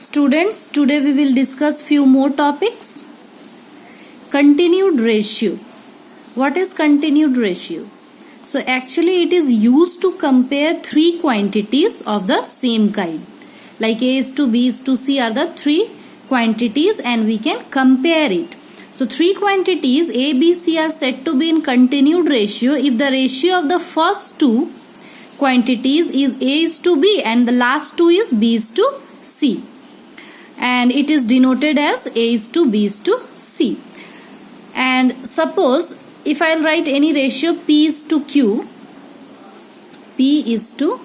Students, today we will discuss few more topics. Continued ratio. What is continued ratio? So actually it is used to compare three quantities of the same kind. Like A is to B is to C are the three quantities and we can compare it. So three quantities A, B, C are said to be in continued ratio if the ratio of the first two quantities is A is to B and the last two is B is to C. And it is denoted as A is to B is to C. And suppose if I will write any ratio P is to Q, P is to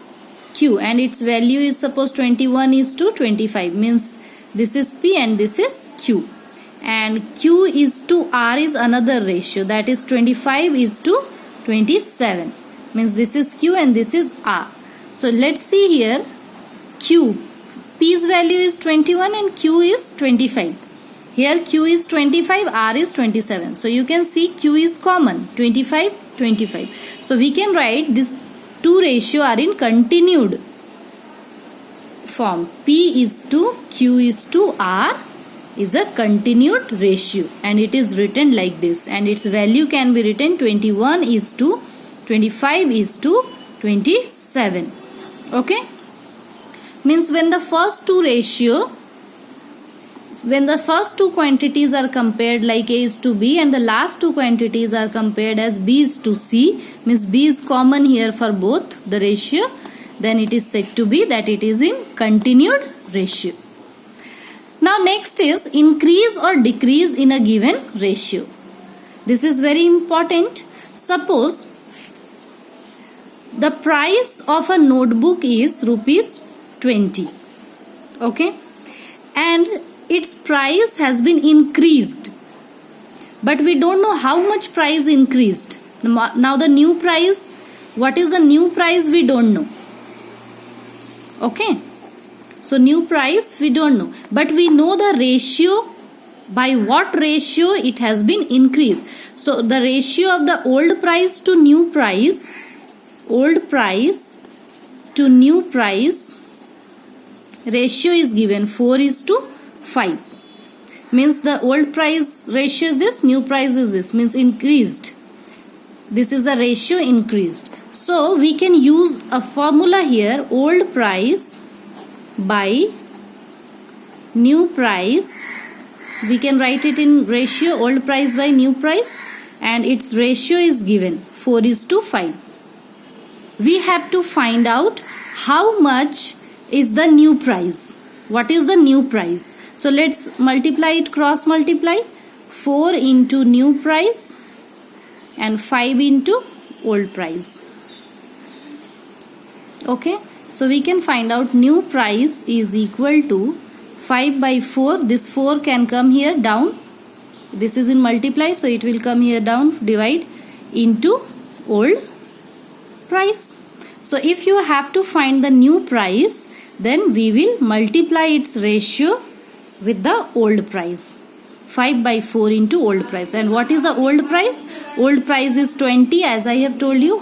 Q and its value is suppose 21 is to 25, means this is P and this is Q. And Q is to R is another ratio, that is 25 is to 27, means this is Q and this is R. So let's see here, Q, P's value is 21 and Q is 25. Here Q is 25, R is 27. So you can see Q is common, 25, 25. So we can write this two ratio are in continued form. P is to Q is to R is a continued ratio and it is written like this, and its value can be written 21 is to 25 is to 27. Okay, means when the first two quantities are compared like A is to B and the last two quantities are compared as B is to C, means B is common here for both the ratio, then it is said to be that it is in continued ratio. Now next is increase or decrease in a given ratio. This is very important. Suppose the price of a notebook is rupees 20. Okay, and its price has been increased, but we don't know how much price increased. Now the new price, what is the new price, we don't know. Okay, so new price we don't know, but we know the ratio, by what ratio it has been increased. So the ratio of the old price to new price, old price to new price ratio is given 4 is to 5, means the old price ratio is this, new price is this, means increased. This is the ratio increased. So we can use a formula here, old price by new price. We can write it in ratio old price by new price and its ratio is given 4 is to 5. We have to find out how much is the new price. What is the new price? So let's multiply it, cross multiply. 4 into new price and 5 into old price. Okay, so we can find out new price is equal to 5 by 4. This 4 can come here down. This is in multiply, so it will come here down, divide into old price. So if you have to find the new price, then we will multiply its ratio with the old price. 5 by 4 into old price. And what is the old price? Old price is 20, as I have told you.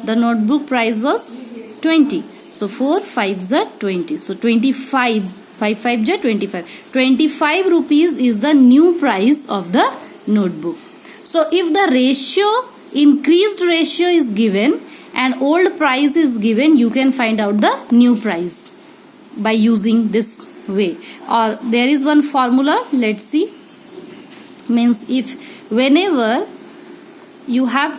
The notebook price was 20. So 4 5s are 20. So 25. 5 5s are 25. 25 rupees is the new price of the notebook. So if the ratio, increased ratio is given and old price is given, you can find out the new price by using this way. Or there is one formula, let's see. Means if whenever you will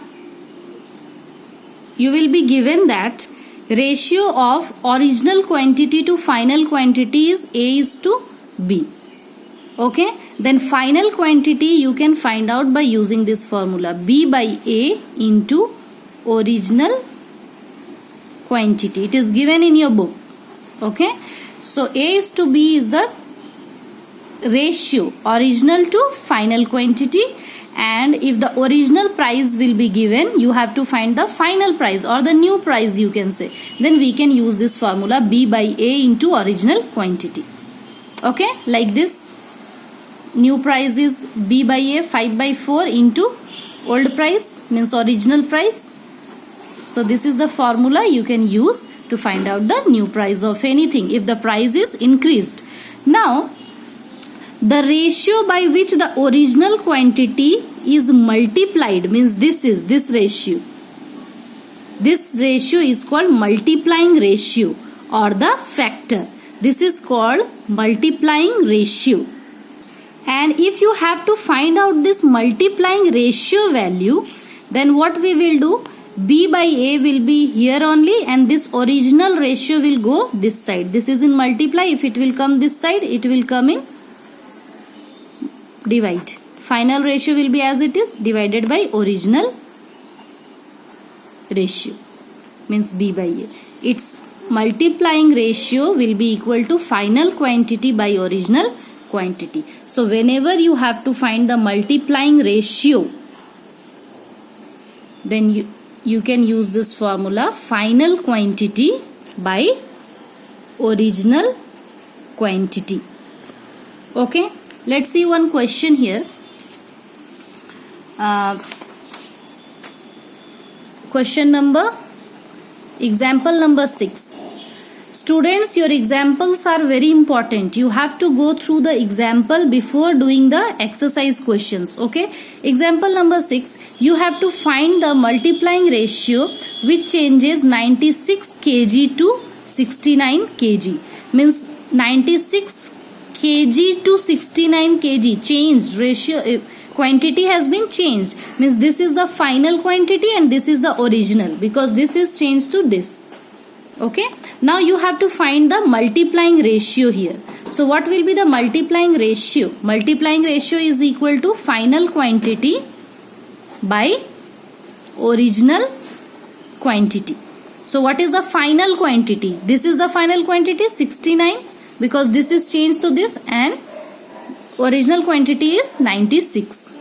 be given that ratio of original quantity to final quantity is A is to B. Okay, then final quantity you can find out by using this formula, B by A into original quantity. It is given in your book. Okay, so A is to B is the ratio original to final quantity, and if the original price will be given, you have to find the final price or the new price, you can say. Then we can use this formula, B by A into original quantity. Okay, like this. New price is B by A, 5 by 4 into old price, means original price. So this is the formula you can use to find out the new price of anything if the price is increased. Now, the ratio by which the original quantity is multiplied means this ratio. This ratio is called multiplying ratio or the factor. This is called multiplying ratio. And if you have to find out this multiplying ratio value, then what we will do? B by A will be here only and this original ratio will go this side. This is in multiply. If it will come this side, it will come in divide. Final ratio will be as it is, divided by original ratio, means B by A. Its multiplying ratio will be equal to final quantity by original quantity. So whenever you have to find the multiplying ratio, then you can use this formula, final quantity by original quantity. Okay, let's see one question here. Question number, example number 6. Students, your examples are very important. You have to go through the example before doing the exercise questions. Okay, example number 6. You have to find the multiplying ratio which changes 96 kg to 69 kg. Means 96 kg to 69 kg changed ratio. Quantity has been changed, means this is the final quantity and this is the original, because this is changed to this. Okay, now you have to find the multiplying ratio here. So what will be the multiplying ratio? Multiplying ratio is equal to final quantity by original quantity. So what is the final quantity? This is the final quantity 69, because this is changed to this, and original quantity is 96.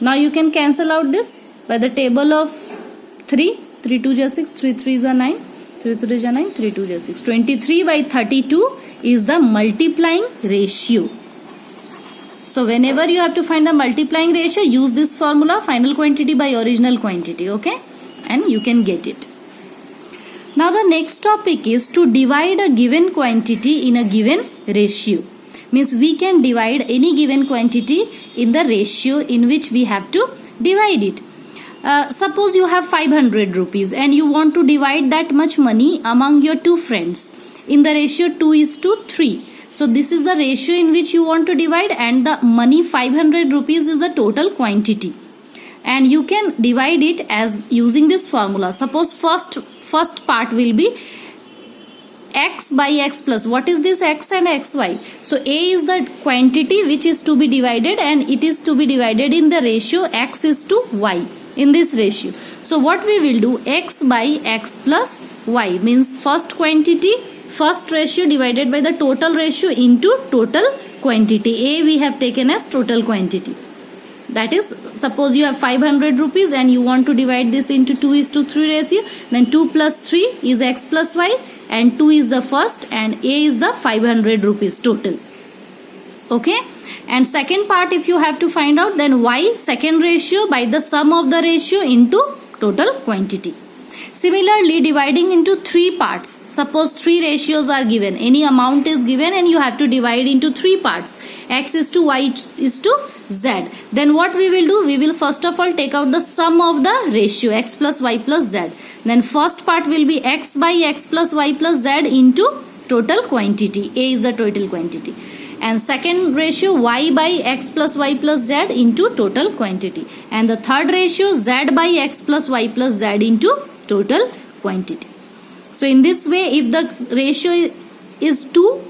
Now you can cancel out this by the table of 3. 3 2 is 6, 3 3 is 9, 3 3 is 9, 3 2 is 6. 23 by 32 is the multiplying ratio. So whenever you have to find the multiplying ratio, use this formula, final quantity by original quantity. Okay, and you can get it. Now the next topic is to divide a given quantity in a given ratio. Means we can divide any given quantity in the ratio in which we have to divide it. Suppose you have 500 rupees and you want to divide that much money among your two friends in the ratio 2:3. So this is the ratio in which you want to divide, and the money 500 rupees is the total quantity. And you can divide it as using this formula. Suppose first part will be x by x plus. What is this x and xy? So A is the quantity which is to be divided, and it is to be divided in the ratio x is to y, in this ratio. So what we will do, x by x plus y, means first quantity, first ratio divided by the total ratio into total quantity. A we have taken as total quantity. That is, suppose you have 500 rupees and you want to divide this into 2:3 ratio, then 2 plus 3 is x plus y, and 2 is the first and A is the 500 rupees total. Okay, and second part if you have to find out, then y, second ratio by the sum of the ratio into total quantity. Similarly, dividing into 3 parts. Suppose 3 ratios are given, any amount is given and you have to divide into 3 parts. X is to y is to z. Then what we will do, we will first of all take out the sum of the ratio x plus y plus z. Then first part will be x by x plus y plus z into total quantity. A is the total quantity. And second ratio y by x plus y plus z into total quantity. And the third ratio z by x plus y plus z into total quantity. So in this way, if the ratio is 2,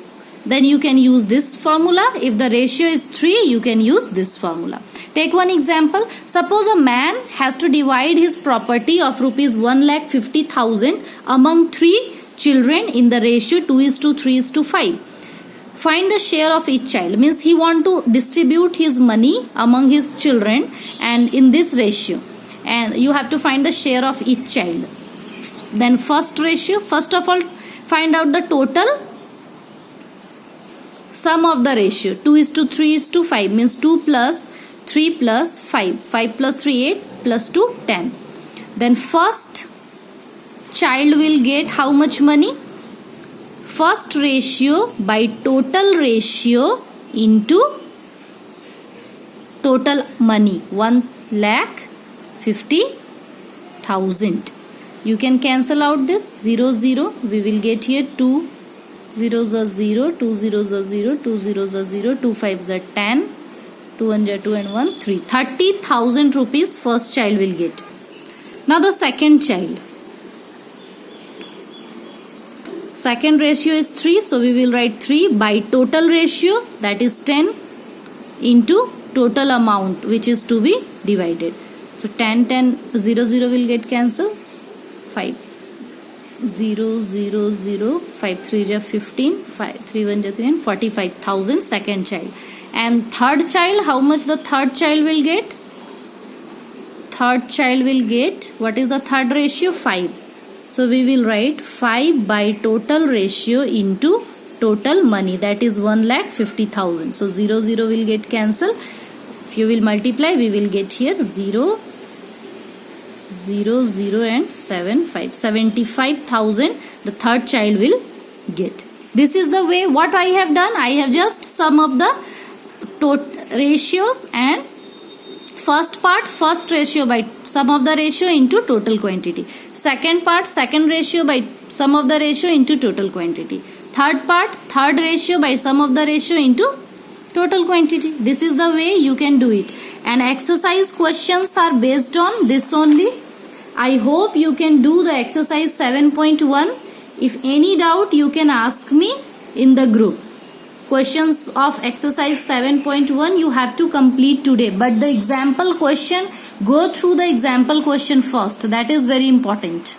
then you can use this formula. If the ratio is 3, you can use this formula. Take one example. Suppose a man has to divide his property of rupees 1,50,000 among 3 children in the ratio 2:3:5. Find the share of each child. Means he want to distribute his money among his children and in this ratio. And you have to find the share of each child. Then first ratio, first of all find out the total sum of the ratio. 2:3:5 means 2 plus 3 plus 5. 5 plus 3 8 plus 2 10. Then first child will get how much money? first ratio by total ratio into total money, 1,50,000. You can cancel out this 0 0. We will get here 2 zeros are 0, 2 zeros are 0, 2 zeros are 0, 2 5s are 10, 2 1 are 2 and 1 3. 30,000 rupees first child will get. Now the second child. Second ratio is 3, so we will write 3 by total ratio, that is 10, into total amount which is to be divided. So 10 10 0 0 will get cancelled. 5 0 0 0 5 3 is 15, 5 3 1 is 3 and 45,000 second child. And third child, how much the third child will get? Third child will get, what is the third ratio? 5. So we will write 5 by total ratio into total money, that is 1,50,000. So 0 0 will get cancelled. If you will multiply, we will get here 0 0 0 and 7 5. 75,000 the third child will get. This is the way what I have done. I have just sum up the ratios, and first part, first ratio by sum of the ratio into total quantity. Second part, second ratio by sum of the ratio into total quantity. Third part, third ratio by sum of the ratio into total quantity. This is the way you can do it. And exercise questions are based on this only. I hope you can do the exercise 7.1. If any doubt, you can ask me in the group. Questions of exercise 7.1 you have to complete today, but the example question, go through the example question first. That is very important.